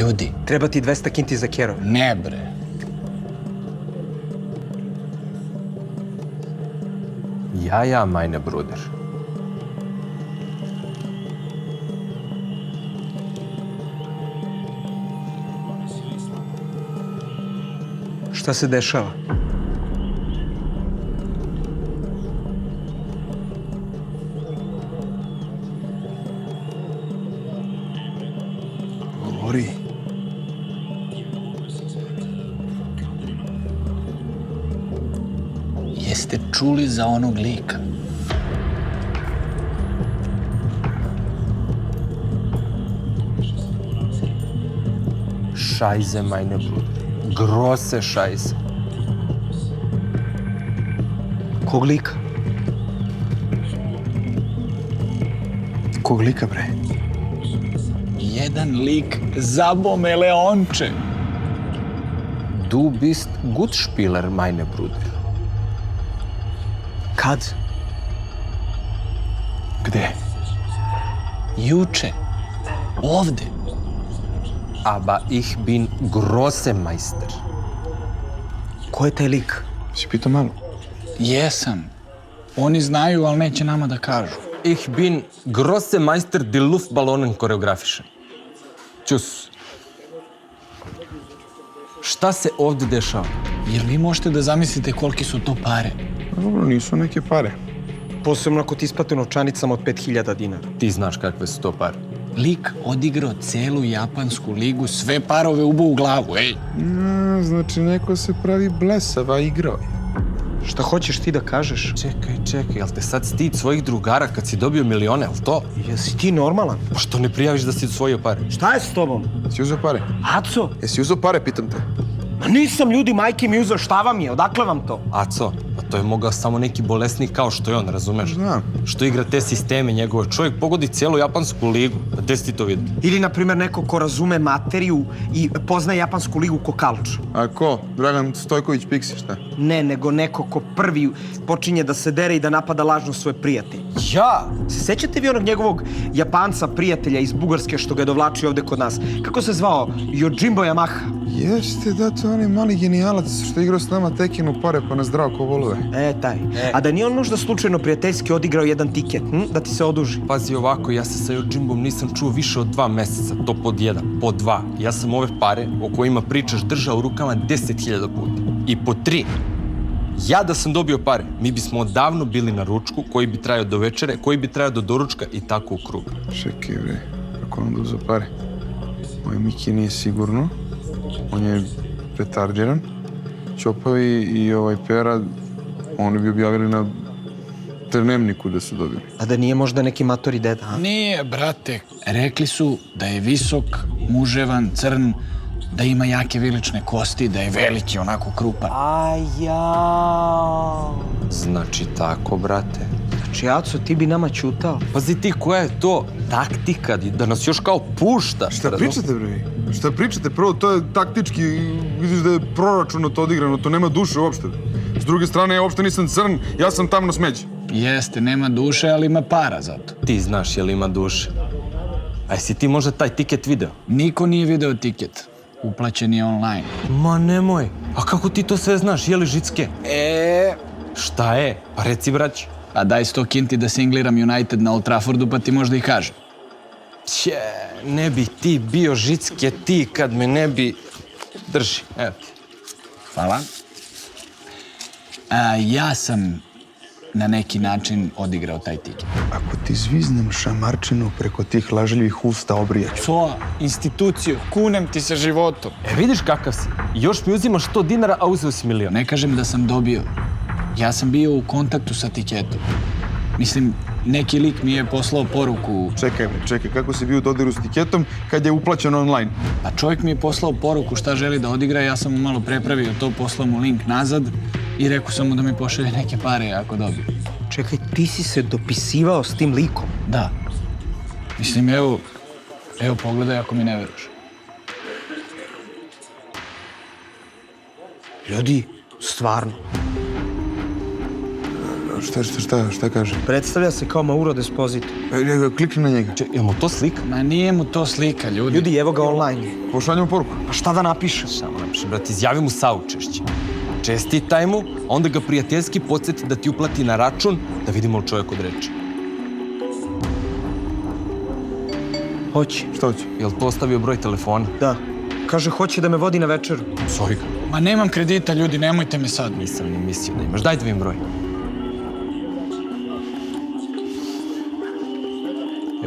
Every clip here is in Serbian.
Ljudi. Treba ti 200 kinti za kerove. Ne, bre. Ja, meine Bruder. Šta se dešava? Govori. Jeste čuli za onog lika? Scheiße, meine Bruder. Große Scheiße. Kog lika? Kog lika, bre? Jedan lik zabome Leonče. Du bist gut Spieler, meine Bruder. Kad? Gde? Juče. Ovde. Aber ich bin große Meister. Ko je taj lik? Si pitao malo? Jesam. Oni znaju, ali neće nama da kažu. Ich bin große Meister die Luftballonen koreografischen. Tschüss. Šta se ovdje dešava? Jer vi možete da zamislite koliki su to pare? Dobro, nisu neke pare. Posebno ako ti isplate novčanicama od 5000 dinara. Ti znaš kakve su to pare. Lik odigrao celu japansku ligu, sve parove ubo u glavu, ej. Znači, neko se pravi blesava igrao je. Šta hoćeš ti da kažeš? Čekaj, jel te sad stid svojih drugara kad si dobio milione, jel to? Jesi ti normalan? Pa što ne prijaviš da si osvojio pare? Šta je s tobom? Jesi uzeo pare? Aco? Jesi uzeo pare, pitam te? Ma nisam, ljudi, majke mi uzeo, šta vam je? Odakle vam to? Aco, pa to je mogao samo neki bolesnik kao što je on, razumeš? Znam. Što igra te sisteme njegove. Čovjek pogodi cijelu japansku ligu. Pa gde si ti to vidio? Ili, na primjer, neko ko razume materiju i poznaje japansku ligu ko kalč. A ko? Dragan Stojković Piksi, šta? Ne, nego neko ko prvi počinje da se dere i da napada lažno svoje prijatelje. Ja! Se sećate vi onog njegovog Japanca, prijatelja iz Bugarske što ga je dovlačio ovde kod nas? Kako se zvao? Yojimbo Yamaha. Jeste, da, to je onaj mali genijalac što je igrao s nama Tekinu pare pa nas drao ko volove. Taj. A da nije on možda slučajno prijateljski odigrao jedan tiket, da ti se oduži? Pazi ovako, ja se sa Yojimbom nisam čuo više od 2 meseca. To pod 1. Pod 2. Ja sam ove pare o kojima pričaš držao u rukama 10.000 puta. I pod 3. Ja da sam dobio pare, mi bismo odavno bili na ručku koji bi trajao do večere, koji bi trajao do doručka i tako u krug. Čekaj, bre, kako nam da uzeo pare? Moj Miki nije sigurno. On je retardiran. Ćopavi i Pera, oni bi objavili na dnevniku da su dobili. A da nije možda neki matori deda, a? Nije, brate. Rekli su da je visok, muževan, crn, da ima jake vilične kosti, da je veliki, onako krupan. Znači tako, brate. Znači, Aco, ti bi nama ćutao. Pazi ti, koja je to taktika da nas još kao puštaš? Šta pričate, bre? Šta pričate? Prvo, to je taktički, vidiš da je proračuno to odigrano, to nema duše uopšte. S druge strane, ja uopšte nisam crn, ja sam tamno smeđe. Jeste, nema duše, ali ima para zato. Ti znaš je li ima duše. A jesi ti možda taj tiket video? Niko nije video tiket. Uplaćen je online. Ma nemoj. A kako ti to sve znaš? Je li žicke? Šta je? Pa reci, brać. Pa daj 100 kinti da singliram United na Old Traffordu, pa ti možda i kažem. Ne bi ti bio žicke ti kad me ne bi... Drži, evo ti. Hvala. Ja sam na neki način odigrao taj tiket. Ako ti zviznem šamarčinu preko tih lažljivih usta, obrijaću. Co? Instituciju, kunem ti se životom. Vidiš kakav si. Još mi uzimaš 100 dinara, a uzeo si milion. Ne kažem da sam dobio. Ja sam bio u kontaktu sa tiketom. Mislim, neki lik mi je poslao poruku. Čekaj, kako si bio u dodiru s tiketom kad je uplaćeno online? Pa čovjek mi je poslao poruku šta želi da odigra, ja sam mu malo prepravio to, poslao mu link nazad i rekao sam mu da mi pošalje neke pare ako dobije. Čekaj, ti si se dopisivao s tim likom? Da. Mislim, evo pogledaj ako mi ne veruješ. Ljudi, stvarno. Šta kaže? Predstavlja se kao Mauro Desposito. Klikni na njega. Jel mu to slika? Ma nije mu to slika, ljudi. Ljudi, evo ga online. Pošaljemo poruku. Pa šta da napišem? Samo napiši, brate, izjavi mu saučešće. Čestitaj mu, onda ga prijateljski podsjeti da ti uplati na račun, da vidimo li čovjek od reči. Hoće. Šta hoće? Jel to ostavio broj telefona? Da. Kaže, hoće da me vodi na večeru. Zove ga. Ma nemam kredita, ljudi, nemojte me sad. Nisam ni mislio da imaš. Daj da vidim broj.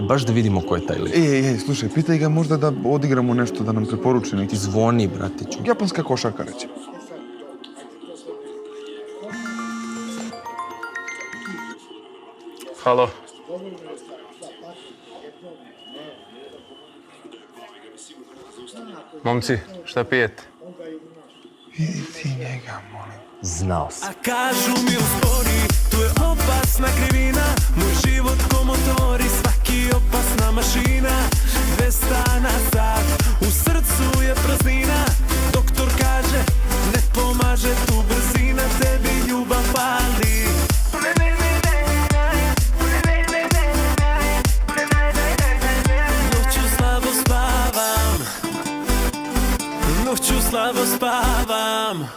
Baš da vidimo ko je taj lik. Ej, slušaj, pitaj ga možda da odigramo nešto, da nam preporuči neki Ti zvoni, bratiću. japanska košarka, recimo. Halo. Momci, šta pijete? Vidi ti njega, molim. Znao sam. A kažu mi uspori, tu je opasna krivina. Moj život ko motori, svaki opasna mašina. 200 na sat, u srcu je praznina. Doktor kaže, ne pomaže tu brzina. Tebi ljubav pali. Noću slabo spavam. Noću slabo spavam.